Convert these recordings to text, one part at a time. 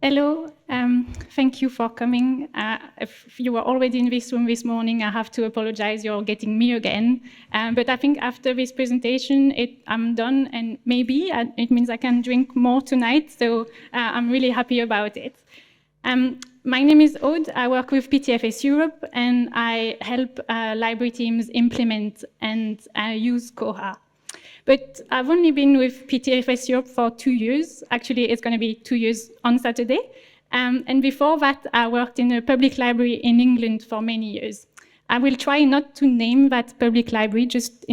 Hello, thank you for coming. If you were already in this room this morning, I have to apologize, you're getting me again. But I think after this presentation, I'm done, and maybe it means I can drink more tonight, so I'm really happy about it. My name is Aude, I work with PTFS Europe, and I help library teams implement and use Koha. But I've only been with PTFS Europe for 2 years. Actually, it's going to be 2 years on Saturday. And before that, I worked in a public library in England for many years. I will try not to name that public library just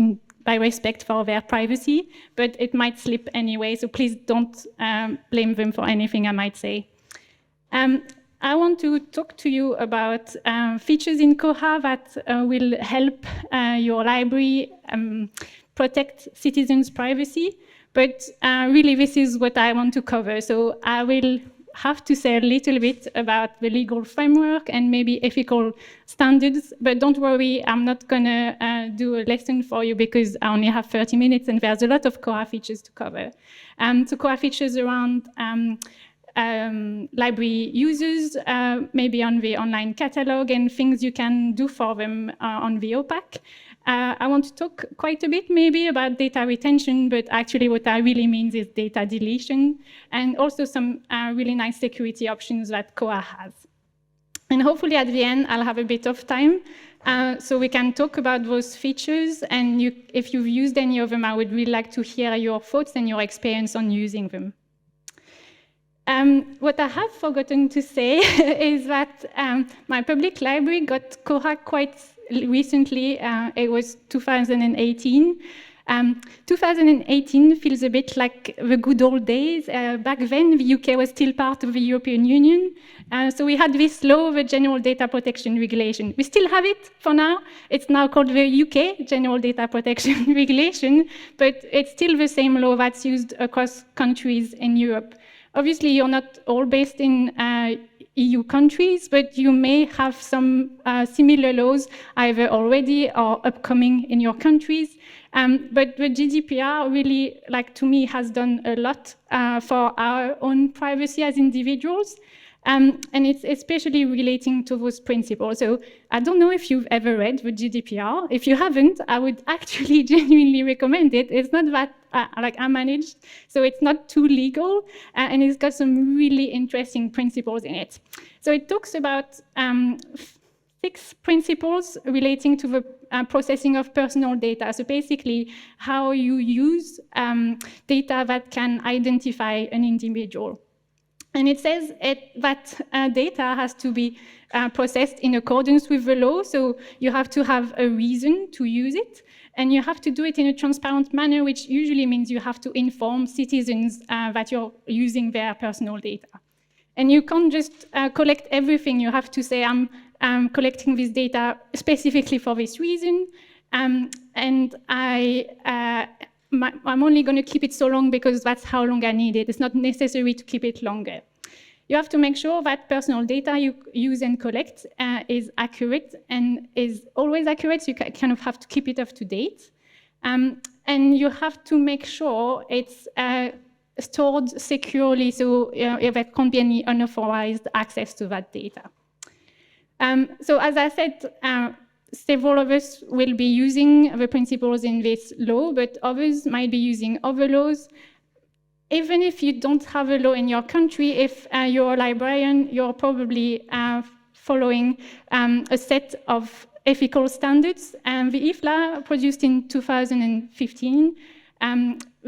by respect for their privacy, but it might slip anyway, so please don't blame them for anything I might say. I want to talk to you about features in Koha that will help your library protect citizens' privacy, but really this is what I want to cover. So I will have to say a little bit about the legal framework and maybe ethical standards, but don't worry, I'm not gonna do a lesson for you because I only have 30 minutes and there's a lot of Koha features to cover. So Koha features around library users, maybe on the online catalog and things you can do for them on the OPAC. I want to talk quite a bit maybe about data retention, but actually what I really mean is data deletion, and also some really nice security options that Koha has. And hopefully at the end, I'll have a bit of time, so we can talk about those features, and if you've used any of them, I would really like to hear your thoughts and your experience on using them. What I have forgotten to say is that my public library got Koha quite recently. It was 2018. 2018 feels a bit like the good old days. Back then, the UK was still part of the European Union. So we had this law, the General Data Protection Regulation. We still have it for now. It's now called the UK General Data Protection Regulation, but it's still the same law that's used across countries in Europe. Obviously, you're not all based in EU countries, but you may have some similar laws either already or upcoming in your countries. But the GDPR really, to me, has done a lot for our own privacy as individuals. And it's especially relating to those principles. So I don't know if you've ever read the GDPR. If you haven't, I would actually genuinely recommend it. It's not that unmanaged, so it's not too legal, and it's got some really interesting principles in it. So it talks about 6 principles relating to the processing of personal data. So basically, how you use data that can identify an individual. And it says that data has to be processed in accordance with the law, so you have to have a reason to use it, and you have to do it in a transparent manner, which usually means you have to inform citizens that you're using their personal data. And you can't just collect everything. You have to say, I'm collecting this data specifically for this reason, and I'm only going to keep it so long because that's how long I need it. It's not necessary to keep it longer. You have to make sure that personal data you use and collect is accurate and is always accurate, so you kind of have to keep it up to date. And you have to make sure it's stored securely, so there can't be any unauthorized access to that data. So as I said, several of us will be using the principles in this law, but others might be using other laws. Even if you don't have a law in your country, if you're a librarian, you're probably following a set of ethical standards. The IFLA produced in 2015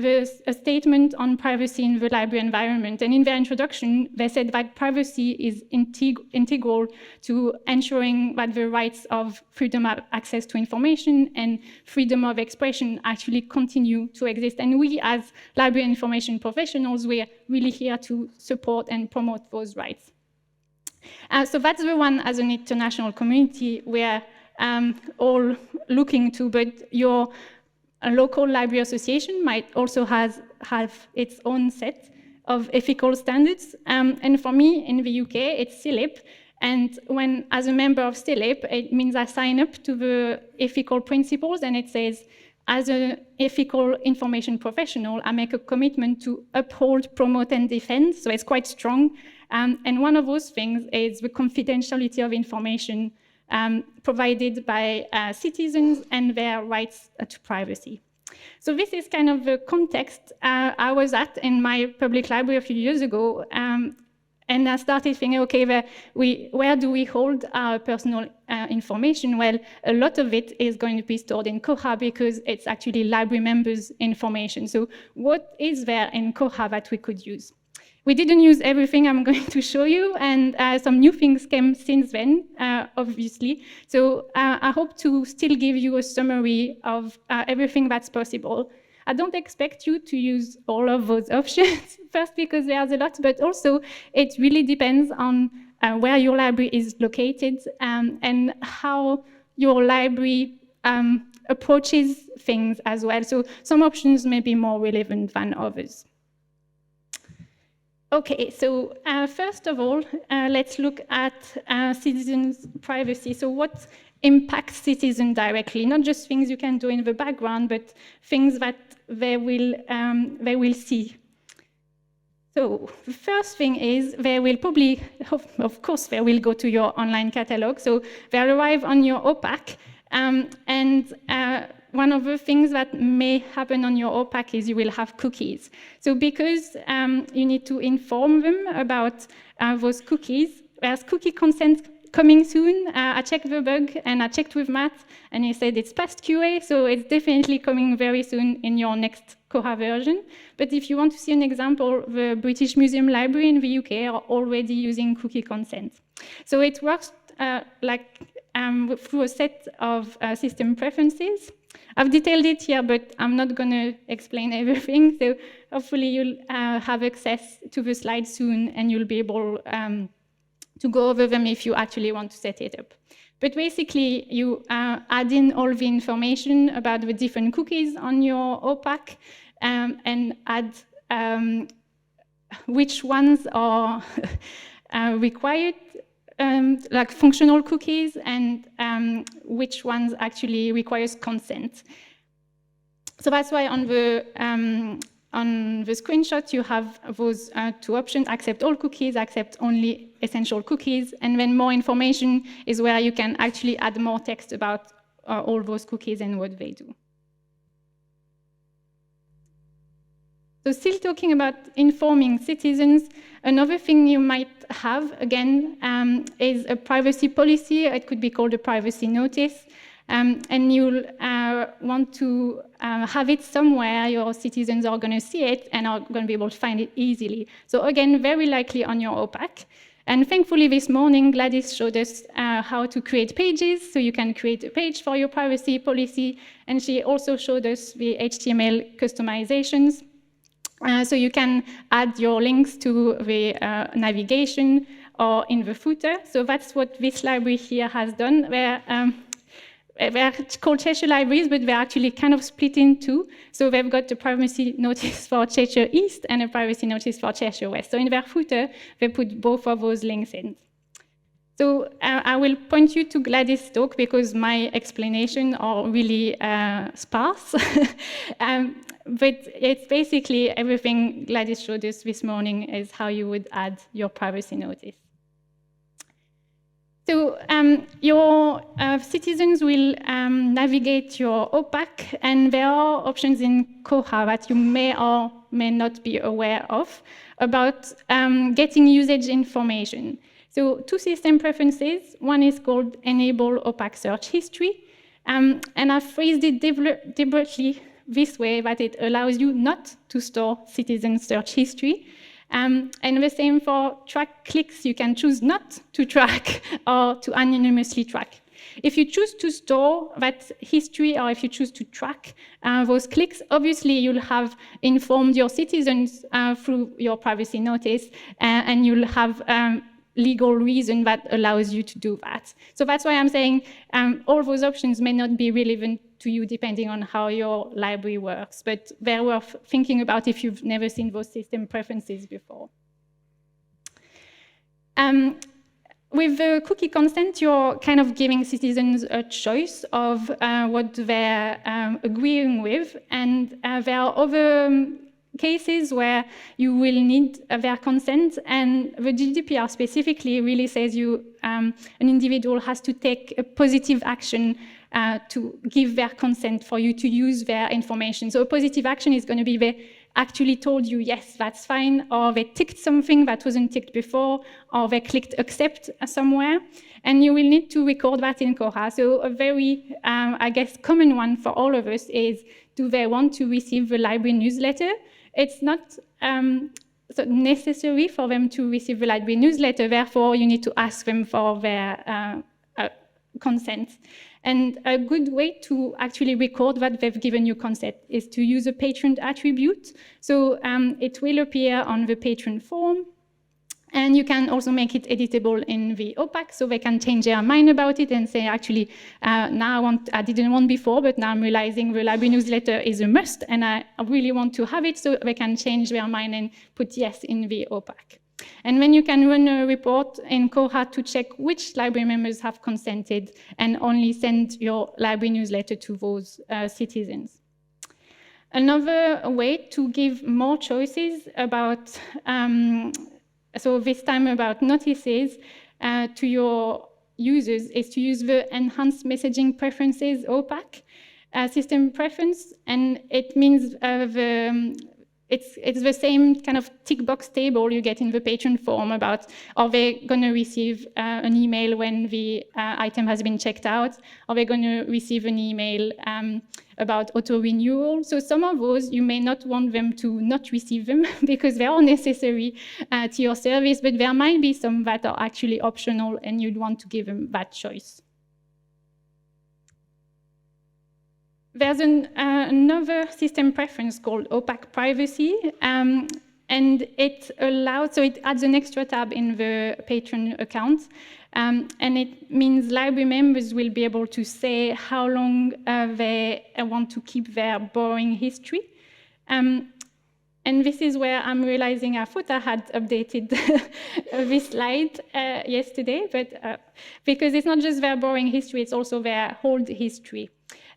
a statement on privacy in the library environment. And in their introduction, they said that privacy is integral to ensuring that the rights of freedom of access to information and freedom of expression actually continue to exist. And we, as library information professionals, we're really here to support and promote those rights. So that's the one as an international community we're all looking to, but a local library association might also have its own set of ethical standards. And for me, in the UK, it's CILIP. And as a member of CILIP, it means I sign up to the ethical principles, and it says, as an ethical information professional, I make a commitment to uphold, promote, and defend. So it's quite strong. And one of those things is the confidentiality of information provided by citizens and their rights to privacy. So this is kind of the context I was at in my public library a few years ago. And I started thinking, okay, where do we hold our personal information? Well, a lot of it is going to be stored in Koha because it's actually library members' information. So what is there in Koha that we could use? We didn't use everything I'm going to show you, and some new things came since then, obviously. So I hope to still give you a summary of everything that's possible. I don't expect you to use all of those options, first because there's a lot, but also it really depends on where your library is located and how your library approaches things as well. So some options may be more relevant than others. Okay, so first of all, let's look at citizens' privacy. So what impacts citizens directly? Not just things you can do in the background, but things that they will see. So the first thing is they will probably, of course, they will go to your online catalog. So they'll arrive on your OPAC, and one of the things that may happen on your OPAC is you will have cookies. So because you need to inform them about those cookies, there's cookie consent coming soon. I checked the bug and I checked with Matt and he said it's past QA, so it's definitely coming very soon in your next Koha version. But if you want to see an example, the British Museum Library in the UK are already using cookie consent. So it works through a set of system preferences. I've detailed it here, but I'm not going to explain everything. So hopefully you'll have access to the slides soon and you'll be able to go over them if you actually want to set it up. But basically, you add in all the information about the different cookies on your OPAC and add which ones are required, like functional cookies, and which ones actually requires consent. So that's why on the screenshot, you have those two options: accept all cookies, accept only essential cookies, and then more information is where you can actually add more text about all those cookies and what they do. So still talking about informing citizens, another thing you might have, again, is a privacy policy. It could be called a privacy notice. And you'll want to have it somewhere. Your citizens are going to see it and are going to be able to find it easily. So again, very likely on your OPAC. And thankfully, this morning, Gladys showed us how to create pages. So you can create a page for your privacy policy. And she also showed us the HTML customizations. So you can add your links to the navigation or in the footer. So that's what this library here has done. They're called Cheshire Libraries, but they're actually kind of split in two. So they've got a privacy notice for Cheshire East and a privacy notice for Cheshire West. So in their footer, they put both of those links in. So I will point you to Gladys' talk because my explanations are really sparse. But it's basically everything Gladys showed us this morning is how you would add your privacy notice. So your citizens will navigate your OPAC, and there are options in Koha that you may or may not be aware of about getting usage information. So two system preferences. One is called Enable OPAC Search History, and I've phrased it deliberately this way that it allows you not to store citizen search history. And the same for track clicks. You can choose not to track or to anonymously track. If you choose to store that history or if you choose to track those clicks, obviously you'll have informed your citizens through your privacy notice and you'll have legal reason that allows you to do that. So that's why I'm saying all those options may not be relevant to you depending on how your library works, but they're worth thinking about if you've never seen those system preferences before. With the cookie consent, you're kind of giving citizens a choice of what they're agreeing with, and there are other cases where you will need their consent, and the GDPR specifically really says an individual has to take a positive action to give their consent for you to use their information. So a positive action is going to be they actually told you, yes, that's fine, or they ticked something that wasn't ticked before, or they clicked accept somewhere, and you will need to record that in Koha. So a very, I guess, common one for all of us is, do they want to receive the library newsletter? It's not so necessary for them to receive the library newsletter, therefore you need to ask them for their consent. And a good way to actually record that they've given you consent is to use a patron attribute. So it will appear on the patron form, and you can also make it editable in the OPAC, so they can change their mind about it and say, actually, now I didn't want before, but now I'm realizing the library newsletter is a must, and I really want to have it, so they can change their mind and put yes in the OPAC. And then you can run a report in Koha to check which library members have consented and only send your library newsletter to those citizens. Another way to give more choices about, so this time about notices to your users, is to use the Enhanced Messaging Preferences OPAC system preference, and it means it's the same kind of tick box table you get in the patron form about, are they going to receive an email when the item has been checked out? Are they going to receive an email about auto-renewal? So some of those, you may not want them to not receive them because they are necessary to your service, but there might be some that are actually optional and you'd want to give them that choice. There's another system preference called OPAC Privacy, and it allows, so it adds an extra tab in the patron account, and it means library members will be able to say how long they want to keep their borrowing history. And this is where I'm realizing I thought I had updated this slide yesterday, but because it's not just their borrowing history, it's also their hold history.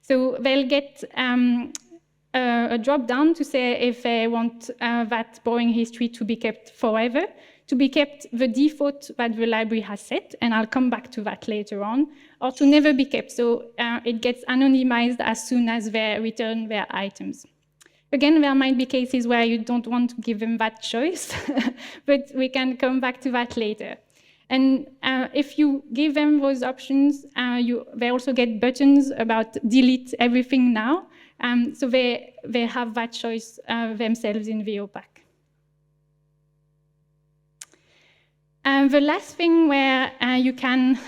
So they'll get a drop down to say if they want that borrowing history to be kept forever, to be kept the default that the library has set, and I'll come back to that later on, or to never be kept. So it gets anonymized as soon as they return their items. Again, there might be cases where you don't want to give them that choice, but we can come back to that later. And if you give them those options, they also get buttons about delete everything now. So they have that choice themselves in the OPAC. The last thing where you can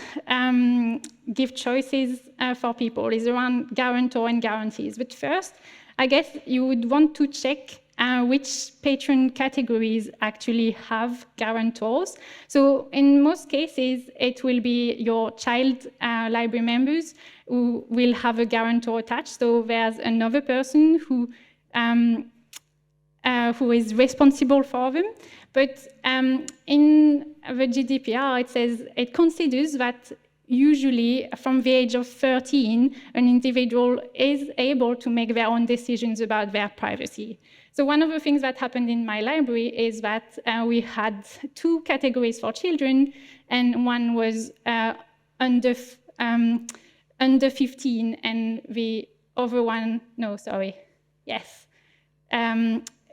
give choices for people is around guarantor and guarantees. But first, I guess you would want to check which patron categories actually have guarantors. So in most cases, it will be your child library members who will have a guarantor attached. So there's another person who is responsible for them. But in the GDPR, it says it considers that usually from the age of 13, an individual is able to make their own decisions about their privacy. So one of the things that happened in my library is that we had two categories for children, and one was under 15, and the other one, no, sorry, yes.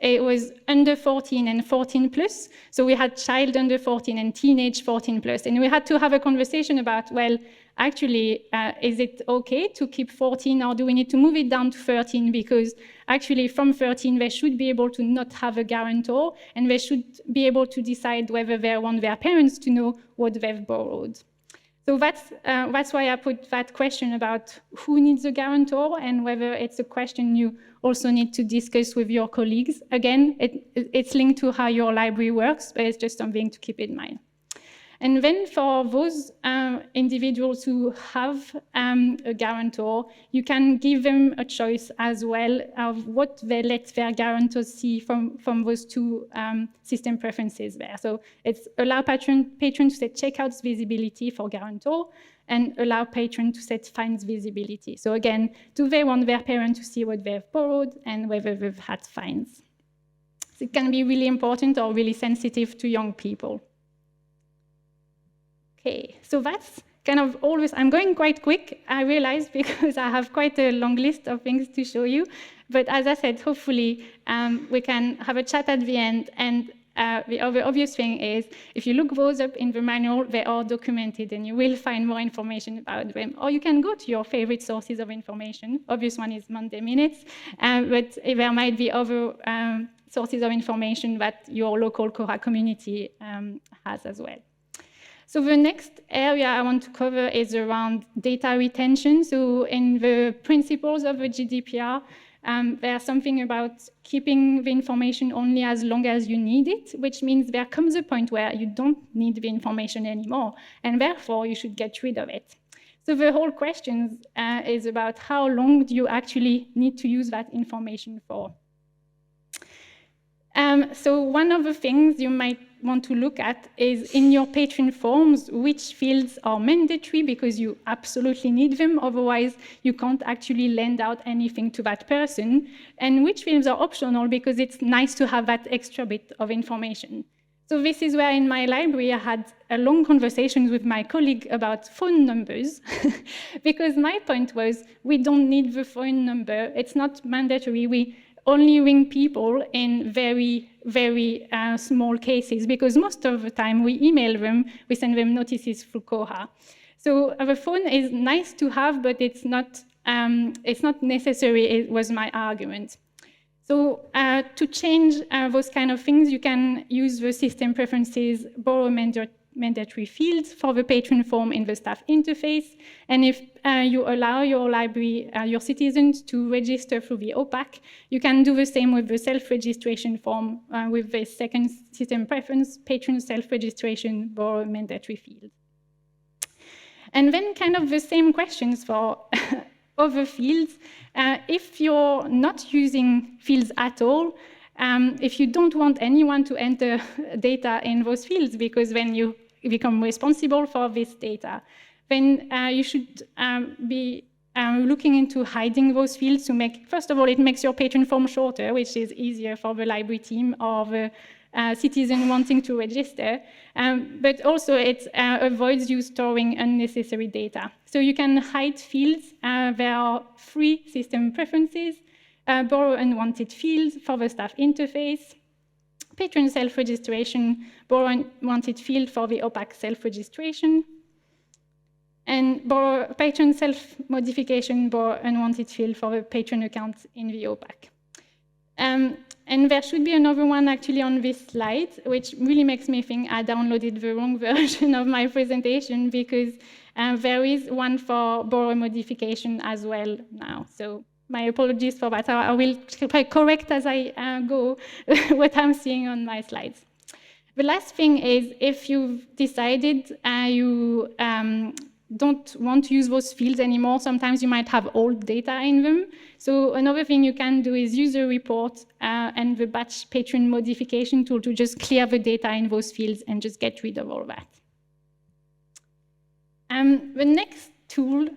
It was under 14 and 14 plus. So we had child under 14 and teenage 14 plus. And we had to have a conversation about, well, actually, is it okay to keep 14, or do we need to move it down to 13? Because actually from 13, they should be able to not have a guarantor, and they should be able to decide whether they want their parents to know what they've borrowed. So that's why I put that question about who needs a guarantor, and whether it's a question you also need to discuss with your colleagues. Again, it's linked to how your library works, but it's just something to keep in mind. And then for those individuals who have a guarantor, you can give them a choice as well of what they let their guarantors see from those two system preferences there. So it's allow patron to set checkouts visibility for guarantor, and allow patron to set fines visibility. So again, do they want their parent to see what they've borrowed and whether they've had fines? So it can be really important or really sensitive to young people. Okay, so that's kind of always, I'm going quite quick, I realize, because I have quite a long list of things to show you. But as I said, hopefully we can have a chat at the end. And the other obvious thing is, if you look those up in the manual, they are documented and you will find more information about them. Or you can go to your favorite sources of information. Obvious one is Monday Minutes, but there might be other sources of information that your local Koha community has as well. So the next area I want to cover is around data retention. So in the principles of the GDPR, there's something about keeping the information only as long as you need it, which means there comes a point where you don't need the information anymore, and therefore you should get rid of it. So the whole question is about how long do you actually need to use that information for? So one of the things you might want to look at is in your patron forms, which fields are mandatory because you absolutely need them, otherwise you can't actually lend out anything to that person, and which fields are optional because it's nice to have that extra bit of information. So this is where in my library I had a long conversation with my colleague about phone numbers, because my point was we don't need the phone number, it's not mandatory, we only ring people in very, very small cases, because most of the time we email them, we send them notices through Koha. So the phone is nice to have, but it's not necessary, it was my argument. So to change those kind of things, you can use the system preferences, borrow mandatory fields for the patron form in the staff interface. And if you allow your library, your citizens to register through the OPAC, you can do the same with the self-registration form with the second system preference, patron self-registration, borrow mandatory field. And then kind of the same questions for other fields. If you're not using fields at all, if you don't want anyone to enter data in those fields, because then you become responsible for this data, then you should be looking into hiding those fields to make, first of all, it makes your patron form shorter, which is easier for the library team or the citizen wanting to register, but also it avoids you storing unnecessary data. So you can hide fields. There are 3 system preferences, borrow unwanted fields for the staff interface, patron self-registration, borrow unwanted field for the OPAC self-registration, and borrow patron self-modification, borrow unwanted field for the patron account in the OPAC. And there should be another one actually on this slide, which really makes me think I downloaded the wrong version of my presentation, because there is one for borrow modification as well now. So my apologies for that. I will correct as I go what I'm seeing on my slides. The last thing is, if you've decided you don't want to use those fields anymore, sometimes you might have old data in them. So another thing you can do is use a report and the batch patron modification tool to just clear the data in those fields and just get rid of all that. The next tool,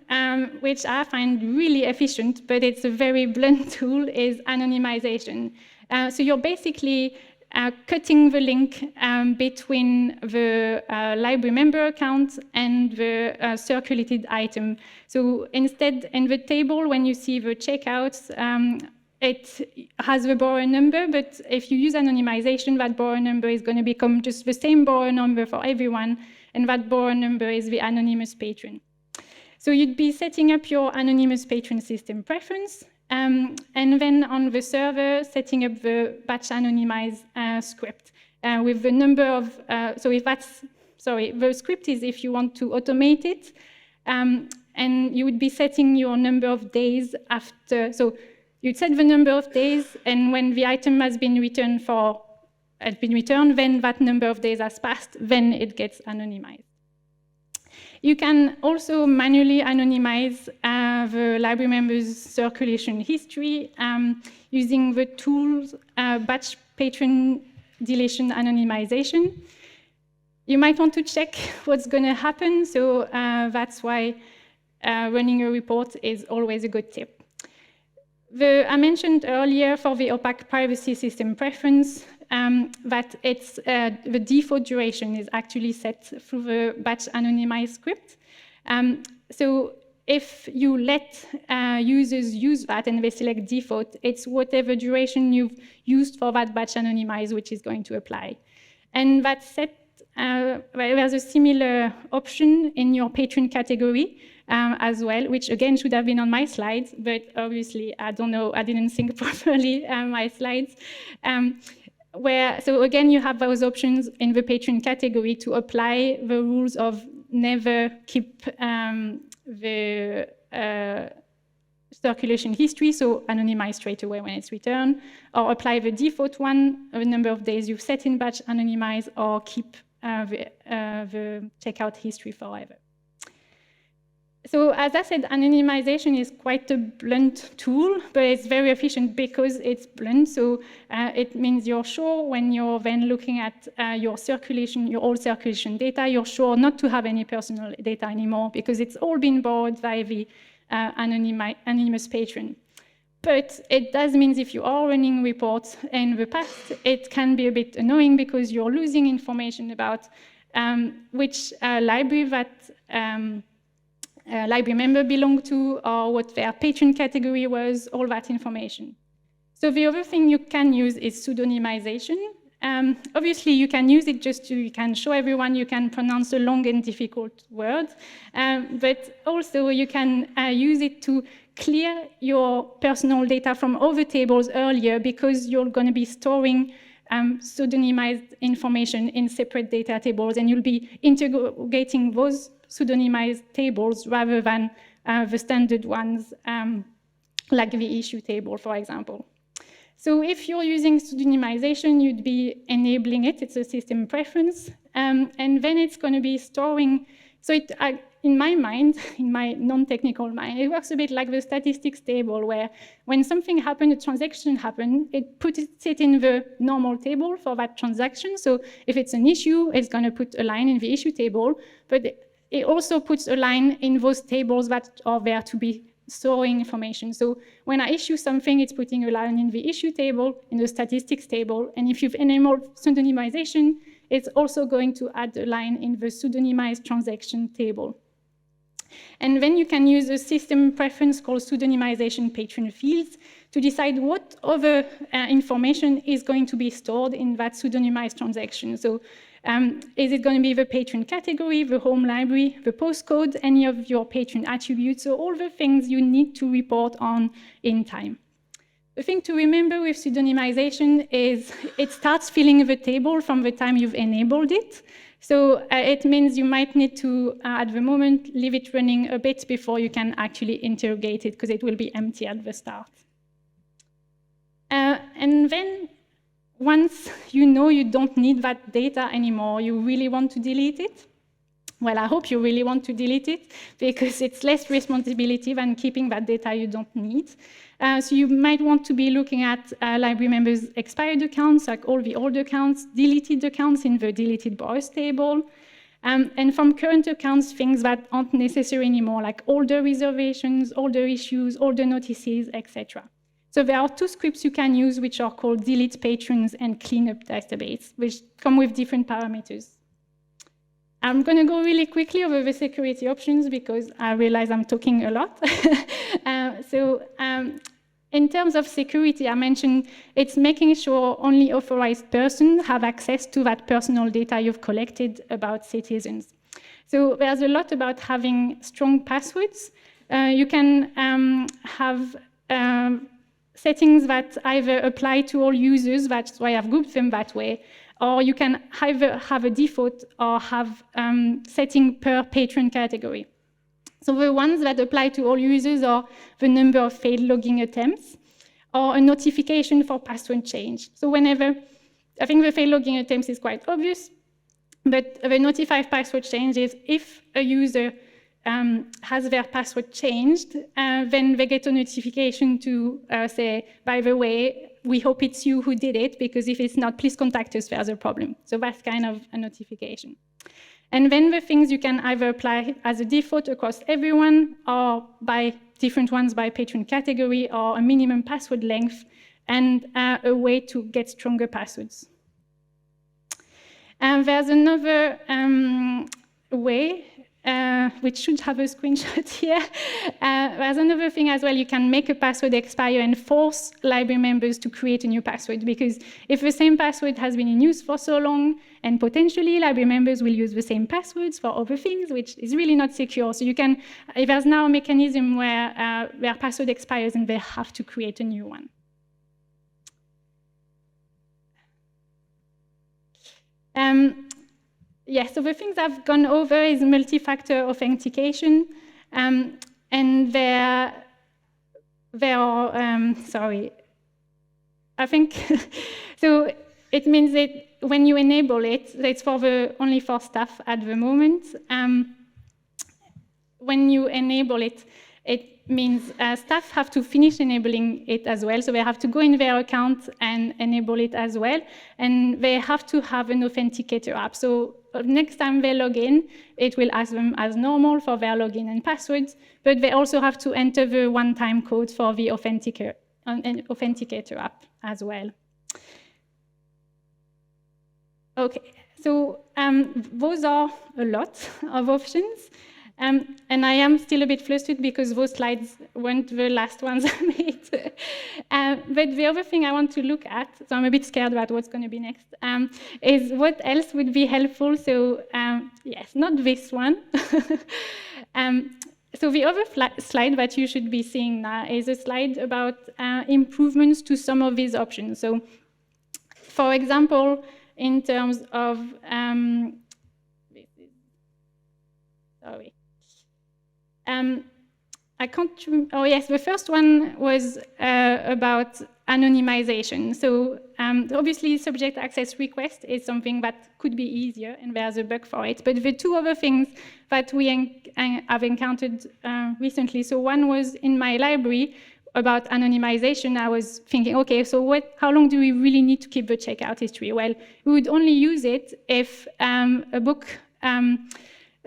which I find really efficient, but it's a very blunt tool, is anonymization. So you're basically cutting the link between the library member account and the circulated item. So instead, in the table, when you see the checkouts, it has the borrower number, but if you use anonymization, that borrower number is going to become just the same borrower number for everyone, and that borrower number is the anonymous patron. So you'd be setting up your anonymous patron system preference, and then on the server, setting up the batch anonymize script with the number of, so if that's, sorry, the script is if you want to automate it, and you would be setting your number of days after, so you'd set the number of days, and when the item has been returned then that number of days has passed, then it gets anonymized. You can also manually anonymize the library member's circulation history using the tools batch patron deletion anonymization. You might want to check what's going to happen, so that's why running a report is always a good tip. I mentioned earlier for the opaque privacy system preference that it's, the default duration is actually set through the batch anonymized script. So if you let users use that and they select default, it's whatever duration you've used for that batch anonymized which is going to apply. And that's set, there's a similar option in your patron category as well, which again should have been on my slides, but obviously I don't know, I didn't think properly my slides. So again, you have those options in the patron category to apply the rules of never keep the circulation history, so anonymize straight away when it's returned, or apply the default one, the number of days you've set in batch anonymize, or keep the checkout history forever. So as I said, anonymization is quite a blunt tool, but it's very efficient because it's blunt. So it means you're sure when you're then looking at your circulation, your old circulation data, you're sure not to have any personal data anymore because it's all been borrowed by the anonymous patron. But it does mean if you are running reports in the past, it can be a bit annoying because you're losing information about which library that library member belonged to, or what their patron category was, all that information. So the other thing you can use is pseudonymization. Obviously, you can use it just you can show everyone you can pronounce a long and difficult word, but also you can use it to clear your personal data from other tables earlier because you're going to be storing pseudonymized information in separate data tables, and you'll be integrating those pseudonymized tables rather than the standard ones, like the issue table, for example. So if you're using pseudonymization, you'd be enabling it. It's a system preference. And then it's going to be storing. So it, in my mind, in my non-technical mind, it works a bit like the statistics table, where when something happened, a transaction happened, it puts it in the normal table for that transaction. So if it's an issue, it's going to put a line in the issue table. But it also puts a line in those tables that are there to be storing information. So when I issue something, it's putting a line in the issue table, in the statistics table. And if you've enabled pseudonymization, it's also going to add a line in the pseudonymized transaction table. And then you can use a system preference called pseudonymization patron fields to decide what other information is going to be stored in that pseudonymized transaction. So is it going to be the patron category, the home library, the postcode, any of your patron attributes, so all the things you need to report on in time. The thing to remember with pseudonymization is it starts filling the table from the time you've enabled it. So it means you might need to, at the moment, leave it running a bit before you can actually interrogate it, because it will be empty at the start. And then once you know you don't need that data anymore, you really want to delete it. Well, I hope you really want to delete it, because it's less responsibility than keeping that data you don't need. So you might want to be looking at library members' expired accounts, like all the old accounts, deleted accounts in the deleted borrowers table, and from current accounts, things that aren't necessary anymore, like older reservations, older issues, older notices, etc. So there are two scripts you can use, which are called delete patrons and cleanup database, which come with different parameters. I'm going to go really quickly over the security options because I realize I'm talking a lot. In terms of security, I mentioned it's making sure only authorized persons have access to that personal data you've collected about citizens. So there's a lot about having strong passwords. You can have settings that either apply to all users, that's why I've grouped them that way, or you can either have a default or have setting per patron category. So the ones that apply to all users are the number of failed logging attempts or a notification for password change. So whenever, I think the failed logging attempts is quite obvious, but the notified password change is if a user has their password changed, then they get a notification to say, by the way, we hope it's you who did it, because if it's not, please contact us, there's a problem. So that's kind of a notification. And then the things you can either apply as a default across everyone, or by different ones by patron category, or a minimum password length, and a way to get stronger passwords. And there's another way, which should have a screenshot here. There's another thing as well. You can make a password expire and force library members to create a new password, because if the same password has been in use for so long, and potentially library members will use the same passwords for other things, which is really not secure. So you can, there's now a mechanism where their password expires and they have to create a new one. Yes, so the things I've gone over is multi-factor authentication, and there are, sorry, I think, so it means that when you enable it, it's only for staff at the moment. When you enable it, it means staff have to finish enabling it as well. So they have to go in their account and enable it as well. And they have to have an authenticator app. So next time they log in, it will ask them as normal for their login and passwords, but they also have to enter the one-time code for the authenticator app as well. Okay, so those are a lot of options. And I am still a bit flustered because those slides weren't the last ones I made. But the other thing I want to look at, so I'm a bit scared about what's going to be next, is what else would be helpful. So yes, not this one. So the other slide that you should be seeing now is a slide about improvements to some of these options. So for example, in terms of, sorry. I can't, oh yes, the first one was about anonymization. So obviously subject access request is something that could be easier and there's a bug for it. But the two other things that we have encountered recently, so one was in my library about anonymization. I was thinking, okay, so how long do we really need to keep the checkout history? Well, we would only use it if a book,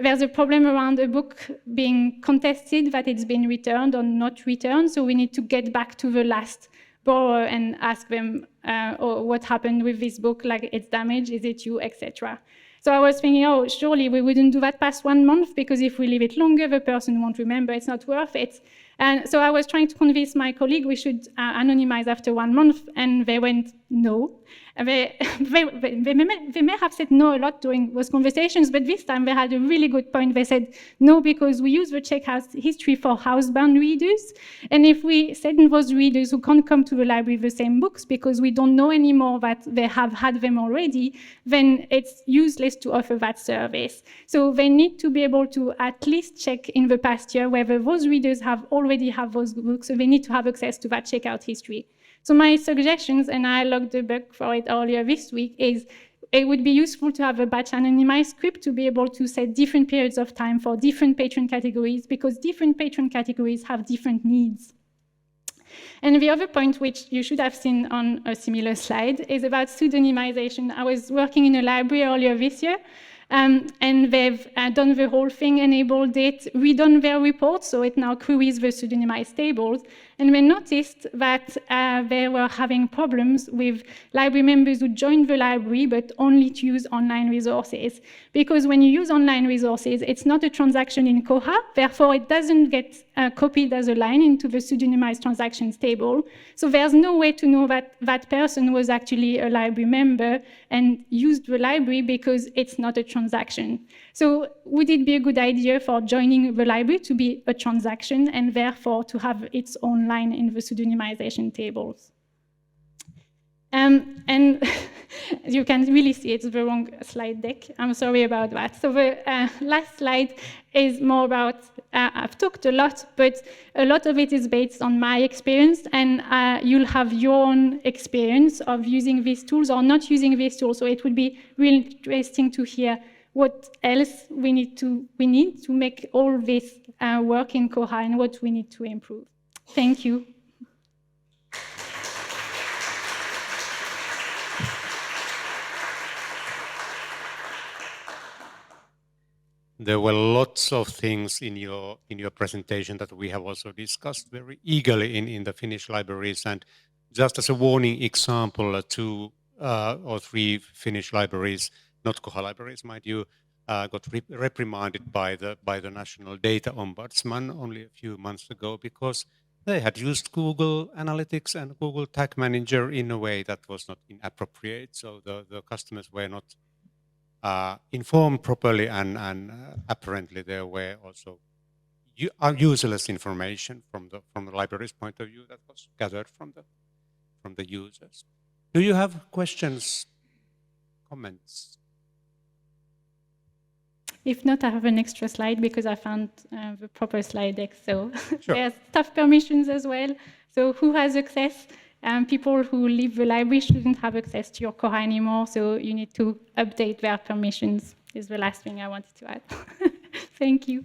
there's a problem around a book being contested, that it's been returned or not returned, so we need to get back to the last borrower and ask them what happened with this book, like it's damaged, is it you, etc. So I was thinking, oh, surely we wouldn't do that past 1 month, because if we leave it longer, the person won't remember, it's not worth it. And so I was trying to convince my colleague we should anonymize after 1 month, and they went, no. They may have said no a lot during those conversations, but this time they had a really good point. They said, no, because we use the checkout history for housebound readers, and if we send those readers who can't come to the library the same books because we don't know anymore that they have had them already, then it's useless to offer that service. So they need to be able to at least check in the past year whether those readers already have those books, so they need to have access to that checkout history. So my suggestions, and I logged a bug for it earlier this week, is it would be useful to have a batch anonymized script to be able to set different periods of time for different patron categories, because different patron categories have different needs. And the other point, which you should have seen on a similar slide, is about pseudonymization. I was working in a library earlier this year, and they've done the whole thing, enabled it, redone their report, so it now queries the pseudonymized tables. And we noticed that they were having problems with library members who joined the library, but only to use online resources. Because when you use online resources, it's not a transaction in Koha, therefore it doesn't get copied as a line into the pseudonymized transactions table. So there's no way to know that that person was actually a library member and used the library, because it's not a transaction. So would it be a good idea for joining the library to be a transaction and therefore to have its own line in the pseudonymization tables? And you can really see it's the wrong slide deck. I'm sorry about that. So the last slide is more about, I've talked a lot, but a lot of it is based on my experience, and you'll have your own experience of using these tools or not using these tools. So it would be really interesting to hear what else we need to make all this work in Koha, and what we need to improve. Thank you. There were lots of things in your presentation that we have also discussed very eagerly in the Finnish libraries. And just as a warning example, 2 or 3 Finnish libraries, not Koha libraries, mind you, got reprimanded by the National Data Ombudsman only a few months ago because they had used Google Analytics and Google Tag Manager in a way that was not inappropriate. So the customers were not informed properly, and apparently there were also useless information from the library's point of view that was gathered from the users. Do you have questions, comments? If not, I have an extra slide because I found the proper slide deck. So Sure. there's staff permissions as well. So who has access? People who leave the library shouldn't have access to your Koha anymore, so you need to update their permissions, is the last thing I wanted to add. Thank you.